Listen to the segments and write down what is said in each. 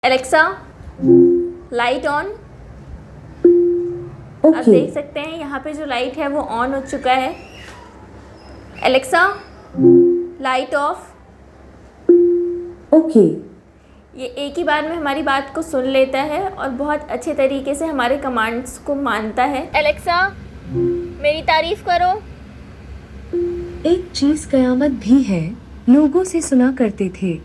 Alexa, light on. आप देख सकते हैं यहाँ पे जो लाइट है वो ऑन हो चुका है। Alexa, light off. ओके। ये एक ही बार में हमारी बात को सुन लेता है और बहुत अच्छे तरीके से हमारे कमांड्स को मानता है। एलेक्सा, मेरी तारीफ करो। एक चीज कयामत भी है, लोगों से सुना करते थे,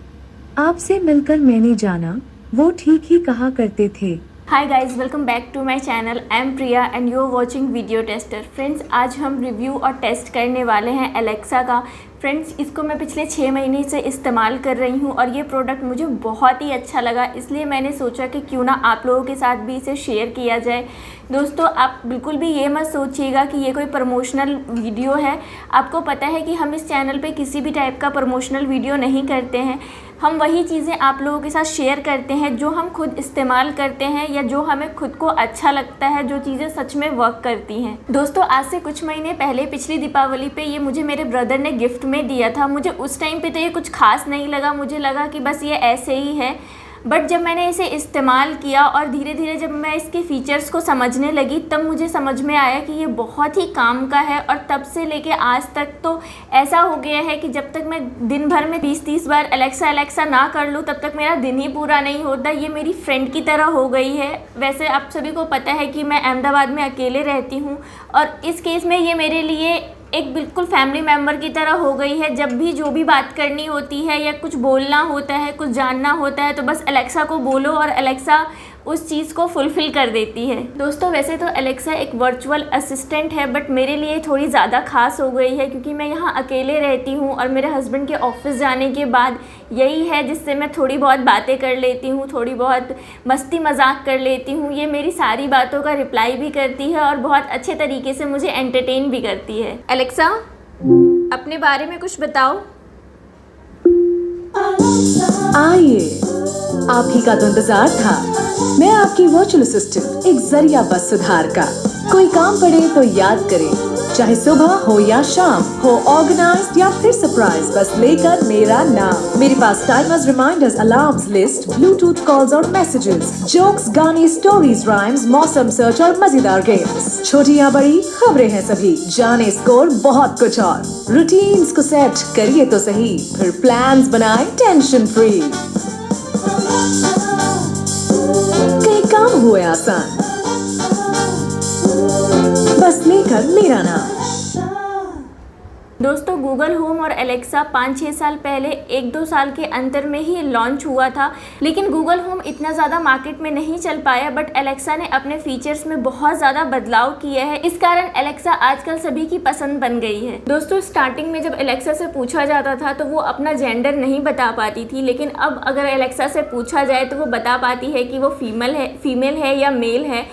आपसे मिलकर मैंने जाना, वो ठीक ही कहा करते थे। Hi guys, welcome back to my channel. I am Priya and you are watching Video Tester. Friends, आज हम रिव्यू और टेस्ट करने वाले हैं एलेक्सा का। फ्रेंड्स, इसको मैं पिछले 6 महीने से इस्तेमाल कर रही हूँ और ये प्रोडक्ट मुझे बहुत ही अच्छा लगा, इसलिए मैंने सोचा कि क्यों ना आप लोगों के साथ भी इसे शेयर किया जाए। दोस्तों, आप बिल्कुल भी ये मत सोचिएगा कि ये कोई प्रमोशनल वीडियो है। आपको पता है कि हम इस चैनल पे किसी भी टाइप का प्रमोशनल वीडियो नहीं करते हैं। हम वही चीज़ें आप लोगों के साथ शेयर करते हैं जो हम खुद इस्तेमाल करते हैं या जो हमें खुद को अच्छा लगता है, जो चीज़ें सच में वर्क करती हैं। दोस्तों, आज से कुछ महीने पहले पिछली दीपावली पे ये मुझे मेरे ब्रदर ने गिफ्ट में दिया था। मुझे उस टाइम पे तो ये कुछ खास नहीं लगा, मुझे लगा कि बस ये ऐसे ही है। बट जब मैंने इसे इस्तेमाल किया और धीरे धीरे जब मैं इसके फ़ीचर्स को समझने लगी, तब मुझे समझ में आया कि ये बहुत ही काम का है। और तब से लेके आज तक तो ऐसा हो गया है कि जब तक मैं दिन भर में 20-30 बार एलेक्सा एलेक्सा ना कर लूँ, तब तक मेरा दिन ही पूरा नहीं होता। ये मेरी फ्रेंड की तरह हो गई है। वैसे आप सभी को पता है कि मैं अहमदाबाद में अकेले रहती हूँ और इस केस में ये मेरे लिए एक बिल्कुल फैमिली मेम्बर की तरह हो गई है। जब भी जो भी बात करनी होती है या कुछ बोलना होता है, कुछ जानना होता है, तो बस एलेक्सा को बोलो और एलेक्सा उस चीज़ को फुलफ़िल कर देती है। दोस्तों, वैसे तो एलेक्सा एक वर्चुअल असिस्टेंट है, बट मेरे लिए थोड़ी ज़्यादा खास हो गई है क्योंकि मैं यहाँ अकेले रहती हूँ और मेरे हस्बैंड के ऑफिस जाने के बाद यही है जिससे मैं थोड़ी बहुत बातें कर लेती हूँ, थोड़ी बहुत मस्ती मजाक कर लेती हूँ। ये मेरी सारी बातों का रिप्लाई भी करती है और बहुत अच्छे तरीके से मुझे एंटरटेन भी करती है। एलेक्सा, अपने बारे में कुछ बताओ। आइए, आप ही का तो इंतजार था। मैं आपकी वर्चुअल असिस्टेंट, एक जरिया बस सुधार का। कोई काम पड़े तो याद करें, चाहे सुबह हो या शाम हो, ऑर्गेनाइज्ड या फिर सरप्राइज, बस लेकर मेरा नाम। मेरे पास timers, reminders, alarms, list, Bluetooth calls और मैसेजेस, जोक्स, गाने, स्टोरीज, राइम्स, मौसम सर्च और मजेदार गेम्स। छोटी या बड़ी खबरें हैं सभी, जाने स्कोर, बहुत कुछ और। रूटीन्स को सेट करिए तो सही, फिर प्लान्स बनाए टेंशन फ्री। कई काम हुए आसान, बस लेकर मेरा नाम। दोस्तों, गूगल होम और एलेक्सा 5-6 साल पहले 1-2 साल के अंतर में ही लॉन्च हुआ था, लेकिन गूगल होम इतना ज़्यादा मार्केट में नहीं चल पाया। बट एलेक्सा ने अपने फीचर्स में बहुत ज़्यादा बदलाव किया है, इस कारण एलेक्सा आजकल सभी की पसंद बन गई है। दोस्तों, स्टार्टिंग में जब एलेक्सा से पूछा जाता था तो वो अपना जेंडर नहीं बता पाती थी, लेकिन अब अगर एलेक्सा से पूछा जाए तो वो बता पाती है कि वो फीमेल है या मेल है।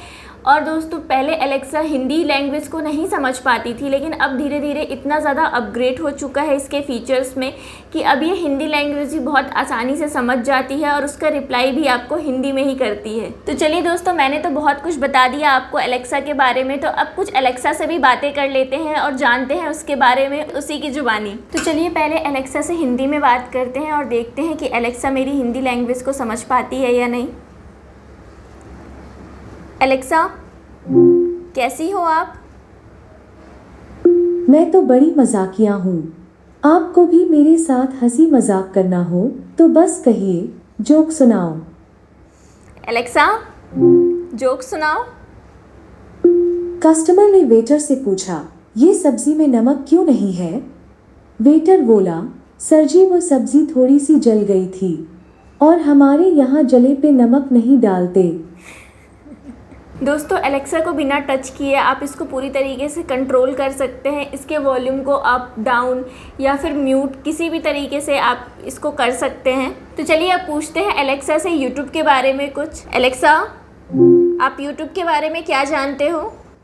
और दोस्तों, पहले एलेक्सा हिंदी लैंग्वेज को नहीं समझ पाती थी, लेकिन अब धीरे धीरे इतना ज़्यादा अपग्रेड हो चुका है इसके फीचर्स में कि अब ये हिंदी लैंग्वेज भी बहुत आसानी से समझ जाती है और उसका रिप्लाई भी आपको हिंदी में ही करती है। तो चलिए दोस्तों, मैंने तो बहुत कुछ बता दिया आपको एलेक्सा के बारे में, तो अब कुछ एलेक्सा से भी बातें कर लेते हैं और जानते हैं उसके बारे में उसी की जुबानी। तो चलिए पहले एलेक्सा से हिंदी में बात करते हैं और देखते हैं कि एलेक्सा मेरी हिंदी लैंग्वेज को समझ पाती है या नहीं। एलेक्सा, कैसी हो आप? मैं तो बड़ी मजाकिया हूँ। आपको भी मेरे साथ हंसी मजाक करना हो तो बस कहिए, जोक सुनाओ। एलेक्सा, जोक सुनाओ। कस्टमर ने वेटर से पूछा, ये सब्जी में नमक क्यों नहीं है? वेटर बोला, सर जी वो सब्जी थोड़ी सी जल गई थी और हमारे यहाँ जले पे नमक नहीं डालते। दोस्तों, एलेक्सा को बिना टच किए आप इसको पूरी तरीके से कंट्रोल कर सकते हैं। इसके वॉल्यूम को अप डाउन या फिर म्यूट किसी भी तरीके से आप इसको कर सकते हैं। तो चलिए अब पूछते हैं एलेक्सा से यूट्यूब के बारे में कुछ। एलेक्सा, आप यूट्यूब के बारे में क्या जानते हो?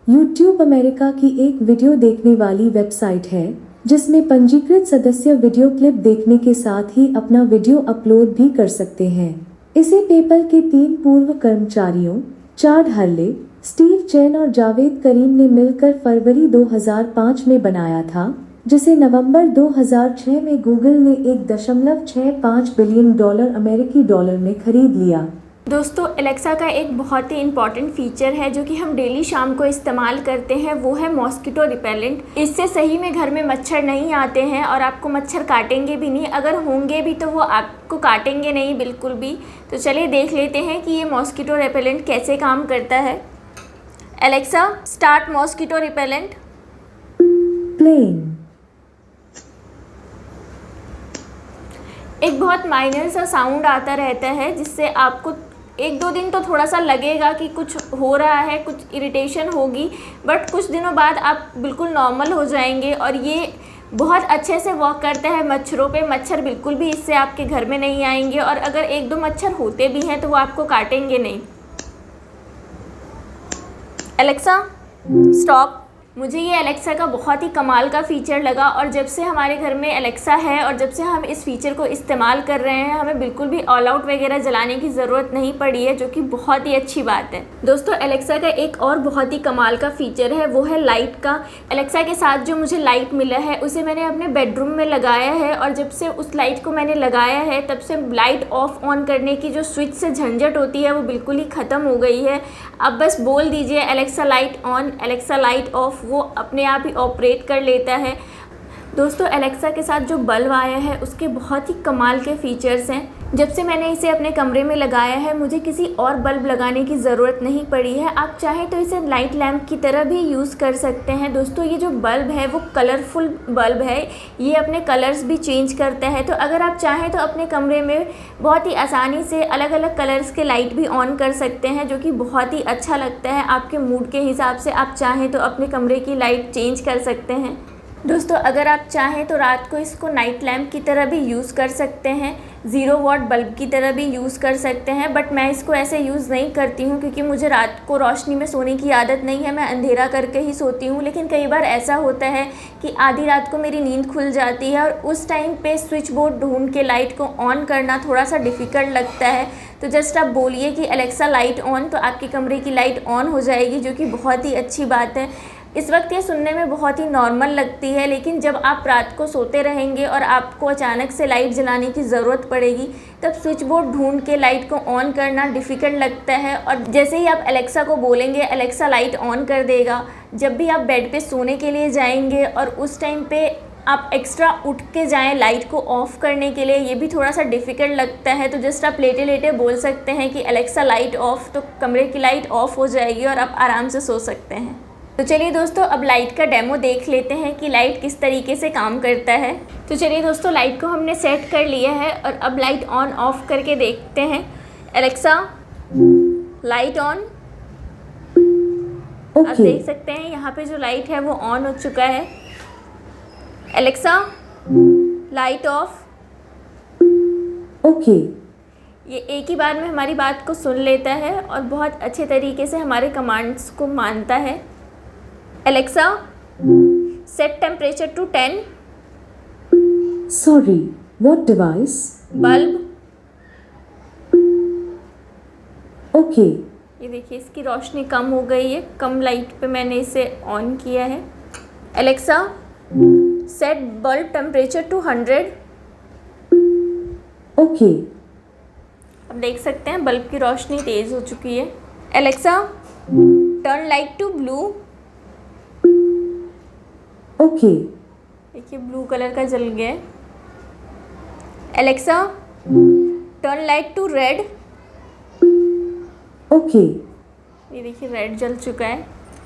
यूट्यूब अमेरिका की एक वीडियो देखने वाली वेबसाइट है जिसमें पंजीकृत सदस्य वीडियो क्लिप देखने के साथ ही अपना वीडियो अपलोड भी कर सकते हैं। इसे पेपल के 3 पूर्व कर्मचारियों चार्ड हर्ले, स्टीव चेन और जावेद करीम ने मिलकर फरवरी 2005 में बनाया था, जिसे नवंबर 2006 में गूगल ने $1.65 बिलियन अमेरिकी डॉलर में खरीद लिया। दोस्तों एलेक्सा का एक बहुत ही इम्पॉर्टेंट फीचर है जो कि हम डेली शाम को इस्तेमाल करते हैं, वो है मॉस्किटो रिपेलेंट। इससे सही में घर में मच्छर नहीं आते हैं और आपको मच्छर काटेंगे भी नहीं, अगर होंगे भी तो वो आपको काटेंगे नहीं बिल्कुल भी। तो चलिए देख लेते हैं कि ये मॉस्किटो रिपेलेंट कैसे काम करता है। Alexa start mosquito repellent. Playing. एक बहुत माइनर सा साउंड आता रहता है जिससे आपको 1-2 दिन तो थोड़ा सा लगेगा कि कुछ हो रहा है, कुछ इरिटेशन होगी, बट कुछ दिनों बाद आप बिल्कुल नॉर्मल हो जाएंगे और ये बहुत अच्छे से वर्क करता है मच्छरों पे। मच्छर बिल्कुल भी इससे आपके घर में नहीं आएंगे और अगर 1-2 मच्छर होते भी हैं तो वो आपको काटेंगे नहीं। Alexa stop. मुझे ये एलेक्सा का बहुत ही कमाल का फ़ीचर लगा और जब से हमारे घर में एलेक्सा है और जब से हम इस फीचर को इस्तेमाल कर रहे हैं, हमें बिल्कुल भी ऑल आउट वगैरह जलाने की ज़रूरत नहीं पड़ी है, जो कि बहुत ही अच्छी बात है। दोस्तों एलेक्सा का एक और बहुत ही कमाल का फ़ीचर है, वो है लाइट का। एलेक्सा के साथ जो मुझे लाइट मिला है उसे मैंने अपने बेडरूम में लगाया है और जब से उस लाइट को मैंने लगाया है तब से लाइट ऑफ़ ऑन करने की जो स्विच से झंझट होती है वो बिल्कुल ही ख़त्म हो गई है। अब बस बोल दीजिए Alexa light on, Alexa light of, वो अपने आप ही ऑपरेट कर लेता है। दोस्तों एलेक्सा के साथ जो बल्ब आया है उसके बहुत ही कमाल के फ़ीचर्स हैं। जब से मैंने इसे अपने कमरे में लगाया है मुझे किसी और बल्ब लगाने की ज़रूरत नहीं पड़ी है। आप चाहें तो इसे लाइट लैम्प की तरह भी यूज़ कर सकते हैं। दोस्तों ये जो बल्ब है वो कलरफुल बल्ब है, ये अपने कलर्स भी चेंज करता है। तो अगर आप चाहें तो अपने कमरे में बहुत ही आसानी से अलग अलग कलर्स के लाइट भी ऑन कर सकते हैं, जो कि बहुत ही अच्छा लगता है। आपके मूड के हिसाब से आप चाहें तो अपने कमरे की लाइट चेंज कर सकते हैं। दोस्तों अगर आप चाहें तो रात को इसको नाइट लैम्प की तरह भी यूज़ कर सकते हैं, 0 वाट बल्ब की तरह भी यूज़ कर सकते हैं, बट मैं इसको ऐसे यूज़ नहीं करती हूँ क्योंकि मुझे रात को रोशनी में सोने की आदत नहीं है, मैं अंधेरा करके ही सोती हूँ। लेकिन कई बार ऐसा होता है कि आधी रात को मेरी नींद खुल जाती है और उस टाइम पे स्विच बोर्ड ढूंढ के लाइट को ऑन करना थोड़ा सा डिफ़िकल्ट लगता है। तो जस्ट आप बोलिए कि एलेक्सा लाइट ऑन, तो आपके कमरे की लाइट ऑन हो जाएगी, जो कि बहुत ही अच्छी बात है। इस वक्त ये सुनने में बहुत ही नॉर्मल लगती है, लेकिन जब आप रात को सोते रहेंगे और आपको अचानक से लाइट जलाने की ज़रूरत पड़ेगी तब स्विच बोर्ड ढूंढ के लाइट को ऑन करना डिफ़िकल्ट लगता है। और जैसे ही आप एलेक्सा को बोलेंगे एलेक्सा लाइट ऑन कर देगा। जब भी आप बेड पे सोने के लिए जाएंगे और उस टाइम पे आप एक्स्ट्रा उठ के जाएं लाइट को ऑफ़ करने के लिए, ये भी थोड़ा सा डिफ़िकल्ट लगता है। तो जस्ट आप लेटे लेटे बोल सकते हैं कि एलेक्सा लाइट ऑफ़, तो कमरे की लाइट ऑफ़ हो जाएगी और आप आराम से सो सकते हैं। तो चलिए दोस्तों अब लाइट का डेमो देख लेते हैं कि लाइट किस तरीके से काम करता है। तो चलिए दोस्तों लाइट को हमने सेट कर लिया है और अब लाइट ऑन ऑफ करके देखते हैं। Alexa light on. आप देख सकते हैं यहाँ पे जो लाइट है वो ऑन हो चुका है। Alexa light off. ओके। ये एक ही बार में हमारी बात को सुन लेता है और बहुत अच्छे तरीके से हमारे कमांड्स को मानता है। Alexa set temperature to 10। Sorry what device? Bulb. Okay. ये देखिए इसकी रोशनी कम हो गई है, कम लाइट पे मैंने इसे ऑन किया है। Alexa set bulb temperature to 100। Okay. अब देख सकते हैं बल्ब की रोशनी तेज़ हो चुकी है। Alexa turn light to blue. Okay. देखिए ब्लू कलर का जल गया है। Alexa turn light to red. Okay. ये देखिए रेड जल चुका है।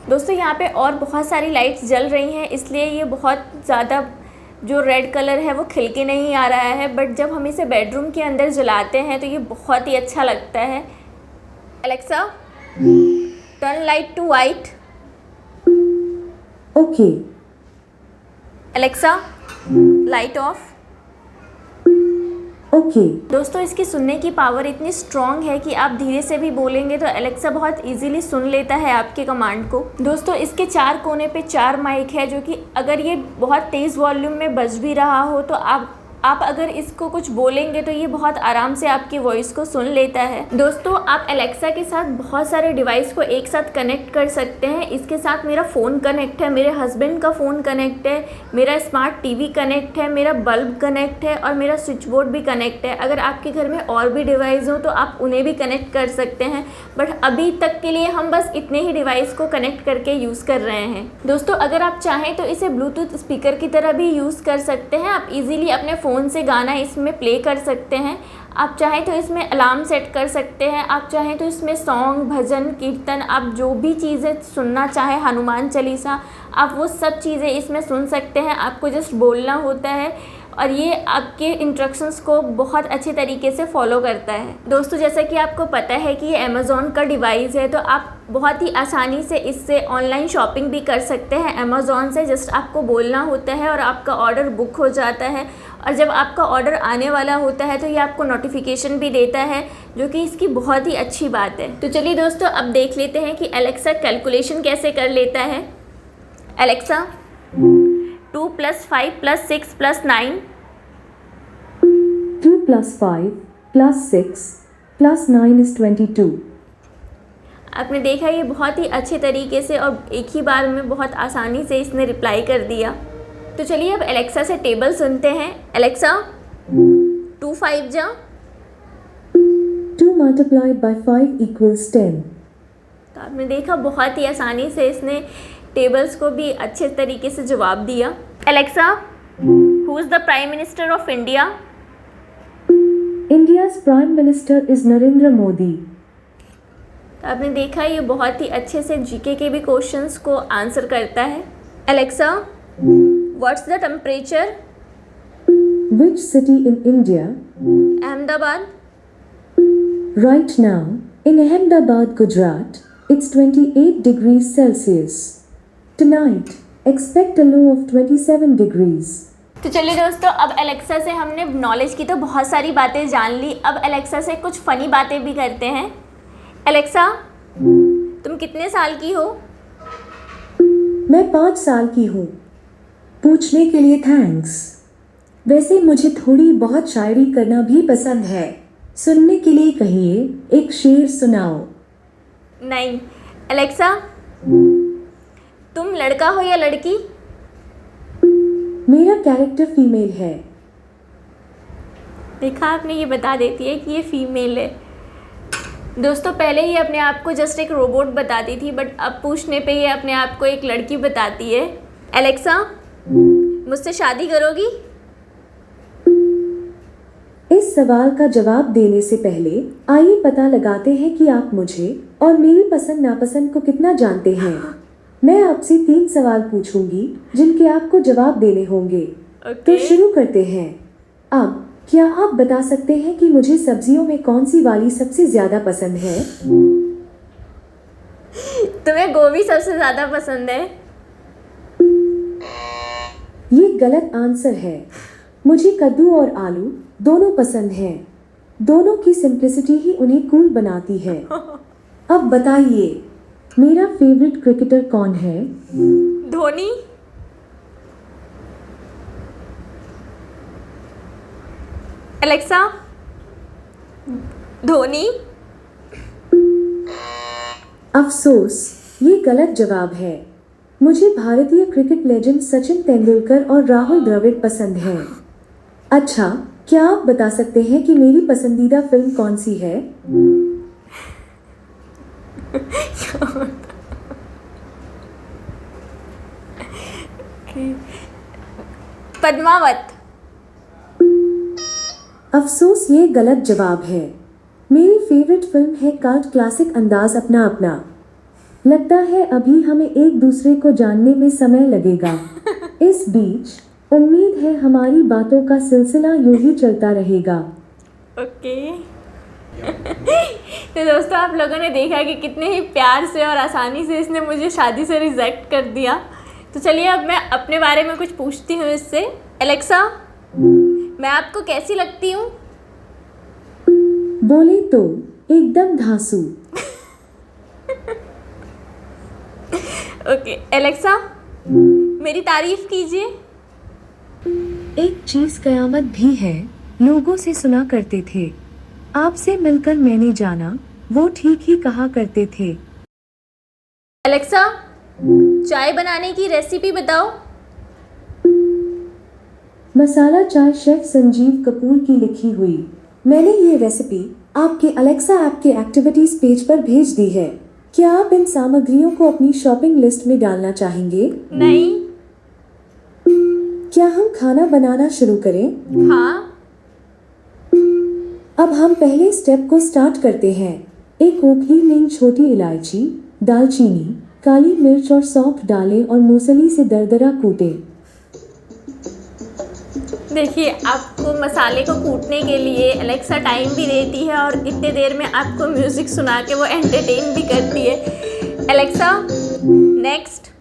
दोस्तों यहाँ पे और बहुत सारी लाइट्स जल रही हैं, इसलिए ये बहुत ज़्यादा जो रेड कलर है वो खिल के नहीं आ रहा है, बट जब हम इसे बेडरूम के अंदर जलाते हैं तो ये बहुत ही अच्छा लगता है। Alexa turn light to white. Okay. Alexa light off. Okay. दोस्तों इसकी सुनने की पावर इतनी स्ट्रॉन्ग है कि आप धीरे से भी बोलेंगे तो एलेक्सा बहुत इजीली सुन लेता है आपके कमांड को। दोस्तों इसके 4 कोने पे 4 माइक है, जो कि अगर ये बहुत तेज़ वॉल्यूम में बज भी रहा हो तो आप आप अगर इसको कुछ बोलेंगे तो ये बहुत आराम से आपकी वॉइस को सुन लेता है। दोस्तों, आप एलेक्सा के साथ बहुत सारे डिवाइस को एक साथ कनेक्ट कर सकते हैं। इसके साथ मेरा फ़ोन कनेक्ट है, मेरे हस्बैंड का फ़ोन कनेक्ट है, मेरा स्मार्ट टीवी कनेक्ट है, मेरा बल्ब कनेक्ट है और मेरा स्विच बोर्ड भी कनेक्ट है। अगर आपके घर में और भी डिवाइस हो तो आप उन्हें भी कनेक्ट कर सकते हैं, बट अभी तक के लिए हम बस इतने ही डिवाइस को कनेक्ट करके यूज़ कर रहे हैं। दोस्तों, अगर आप चाहें तो इसे ब्लूटूथ स्पीकर की तरह भी यूज़ कर सकते हैं। आप इजीली अपने फ़ोन से गाना इसमें प्ले कर सकते हैं। आप चाहें तो इसमें अलार्म सेट कर सकते हैं। आप चाहें तो इसमें सॉन्ग, भजन, कीर्तन, आप जो भी चीज़ें सुनना चाहें, हनुमान चालीसा, आप वो सब चीज़ें इसमें सुन सकते हैं। आपको जस्ट बोलना होता है और ये आपके इंस्ट्रक्शंस को बहुत अच्छे तरीके से फॉलो करता है। दोस्तों, जैसा कि आपको पता है कि ये अमेज़ॉन का डिवाइस है, तो आप बहुत ही आसानी से इससे ऑनलाइन शॉपिंग भी कर सकते हैं अमेज़ॉन से। जस्ट आपको बोलना होता है और आपका ऑर्डर बुक हो जाता है, और जब आपका ऑर्डर आने वाला होता है तो ये आपको नोटिफिकेशन भी देता है, जो कि इसकी बहुत ही अच्छी बात है। तो चलिए दोस्तों, अब देख लेते हैं कि एलेक्सा कैलकुलेशन कैसे कर लेता है। एलेक्सा, 2 + 5 + 6 + 9। 2 + 5 + 6 + 9 is 22। आपने देखा, ये बहुत ही अच्छे तरीके से और एक ही बार में बहुत आसानी से इसने रिप्लाई कर दिया। तो चलिए अब एलेक्सा से टेबल सुनते हैं। एलेक्सा, 2 5 जा। 2 multiplied by 5 equals 10। तो आपने देखा, बहुत ही आसानी से इसने टेबल्स को भी अच्छे तरीके से जवाब दिया। Alexa, who is the prime minister of India? India's Prime Minister is Narendra Modi। तो आपने देखा, ये बहुत ही अच्छे से जीके के भी क्वेश्चंस को आंसर करता है। Alexa, what's the temperature? Which city in India? Ahmedabad. Right now, in Ahmedabad, Gujarat, it's 28 degrees Celsius. Tonight, expect a low of 27 degrees। तो चलिए दोस्तों, अब एलेक्सा से हमने नॉलेज की तो बहुत सारी बातें जान ली। अब एलेक्सा से कुछ फ़नी बातें भी करते हैं। एलेक्सा, तुम कितने साल की हो? मैं 5 साल की हूँ। पूछने के लिए थैंक्स। वैसे मुझे थोड़ी बहुत शायरी करना भी पसंद है। सुनने के लिए कहिए, एक शेर सुनाओ। नहीं। एलेक्सा, तुम लड़का हो या लड़की? मेरा कैरेक्टर फीमेल है। देखा आपने, ये बता देती है कि ये फीमेल है। दोस्तों, पहले ही अपने आप को जस्ट एक रोबोट बताती थी, बट अब पूछने पे ये अपने आप को एक लड़की बताती है। एलेक्सा, मुझसे शादी करोगी? इस सवाल का जवाब देने से पहले आइए पता लगाते हैं कि आप मुझे और मेरी पसंद नापसंद को कितना जानते हैं। मैं आपसे 3 सवाल पूछूंगी जिनके आपको जवाब देने होंगे। तो शुरू करते हैं। अब क्या आप बता सकते हैं कि मुझे सब्जियों में कौन सी वाली सबसे ज्यादा पसंद है? तुम्हें गोभी सबसे ज्यादा पसंद है। ये गलत आंसर है। मुझे कद्दू और आलू दोनों पसंद हैं। दोनों की सिंप्लिसिटी ही उन्हें कूल बनाती है। अब बताइए, मेरा फेवरेट क्रिकेटर कौन है? धोनी। एलेक्सा, धोनी। अफसोस, ये गलत जवाब है। मुझे भारतीय क्रिकेट लेजेंड सचिन तेंदुलकर और राहुल द्रविड़ पसंद हैं। अच्छा, क्या आप बता सकते हैं कि मेरी पसंदीदा फिल्म कौन सी है? पद्मावत। अफसोस, ये गलत जवाब है। मेरी फेवरेट फिल्म है कल्ट क्लासिक अंदाज अपना अपना। लगता है अभी हमें एक दूसरे को जानने में समय लगेगा। इस बीच उम्मीद है हमारी बातों का सिलसिला यूं ही चलता रहेगा। ओके। तो दोस्तों, आप लोगों ने देखा कि कितने ही प्यार से और आसानी से इसने मुझे शादी से रिजेक्ट कर दिया। तो चलिए अब मैं अपने बारे में कुछ पूछती हूँ इससे। एलेक्सा, मैं आपको कैसी लगती हूँ? बोले तो एकदम धांसू। ओके। एलेक्सा, मेरी तारीफ कीजिए। एक चीज कयामत भी है, लोगों से सुना करते थे, आपसे मिलकर मैंने जाना, वो ठीक ही कहा करते थे। एलेक्सा, चाय बनाने की रेसिपी बताओ। मसाला चाय शेफ संजीव कपूर की लिखी हुई। मैंने ये रेसिपी आपके अलेक्सा ऐप के एक्टिविटीज पेज पर भेज दी है। क्या आप इन सामग्रियों को अपनी शॉपिंग लिस्ट में डालना चाहेंगे? नहीं। क्या हम खाना बनाना शुरू करें? हाँ। अब हम पहले स्टेप को स्टार्ट करते हैं। एक ओखली में छोटी इलायची, दालचीनी, काली मिर्च और सौंफ डालें और मूसली से दरदरा कूटें। देखिए, आपको मसाले को कूटने के लिए एलेक्सा टाइम भी देती है और इतने देर में आपको म्यूज़िक सुना के वो एंटरटेन भी करती है। Alexa, next.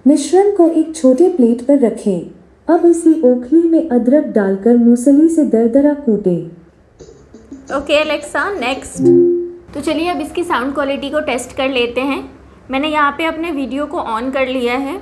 मिश्रण को एक छोटे प्लेट पर रखें। अब इसी ओखली में अदरक डालकर मूसली से दरदरा कूटें। Okay Alexa, next. तो चलिए अब इसकी साउंड क्वालिटी को टेस्ट कर लेते हैं। मैंने यहाँ पे अपने वीडियो को ऑन कर लिया है।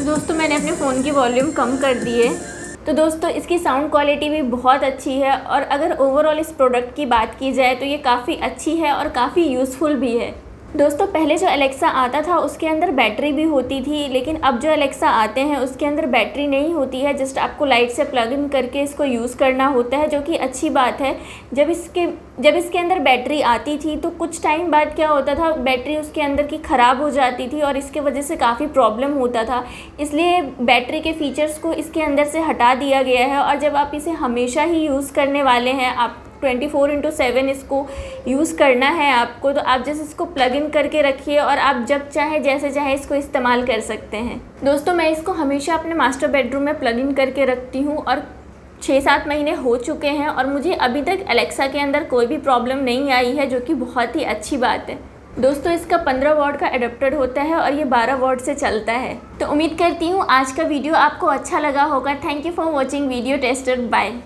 दोस्तों मैंने अपने फ़ोन की वॉल्यूम कम कर दी है। तो दोस्तों इसकी साउंड क्वालिटी भी बहुत अच्छी है और अगर ओवरऑल इस प्रोडक्ट की बात की जाए तो ये काफ़ी अच्छी है और काफ़ी यूज़फुल भी है। दोस्तों पहले जो एलेक्सा आता था उसके अंदर बैटरी भी होती थी, लेकिन अब जो एलेक्सा आते हैं उसके अंदर बैटरी नहीं होती है। जस्ट आपको लाइट से प्लग इन करके इसको यूज़ करना होता है, जो कि अच्छी बात है। जब इसके अंदर बैटरी आती थी तो कुछ टाइम बाद क्या होता था, बैटरी उसके अंदर की ख़राब हो जाती थी और इसके वजह से काफ़ी प्रॉब्लम होता था। इसलिए बैटरी के फीचर्स को इसके अंदर से हटा दिया गया है और जब आप इसे हमेशा ही यूज़ करने वाले हैं, आप 24/7 इसको यूज़ करना है आपको, तो आप जैसे इसको प्लग इन करके रखिए और आप जब चाहे जैसे चाहे इसको इस्तेमाल कर सकते हैं। दोस्तों मैं इसको हमेशा अपने मास्टर बेडरूम में प्लग इन करके रखती हूँ और 6-7 महीने हो चुके हैं और मुझे अभी तक एलेक्सा के अंदर कोई भी प्रॉब्लम नहीं आई है, जो कि बहुत ही अच्छी बात है। दोस्तों इसका 15 वॉट का एडाप्टर होता है और ये 12 वॉट से चलता है। तो उम्मीद करती हूँ आज का वीडियो आपको अच्छा लगा होगा। Thank you for watching Video Tester. Bye.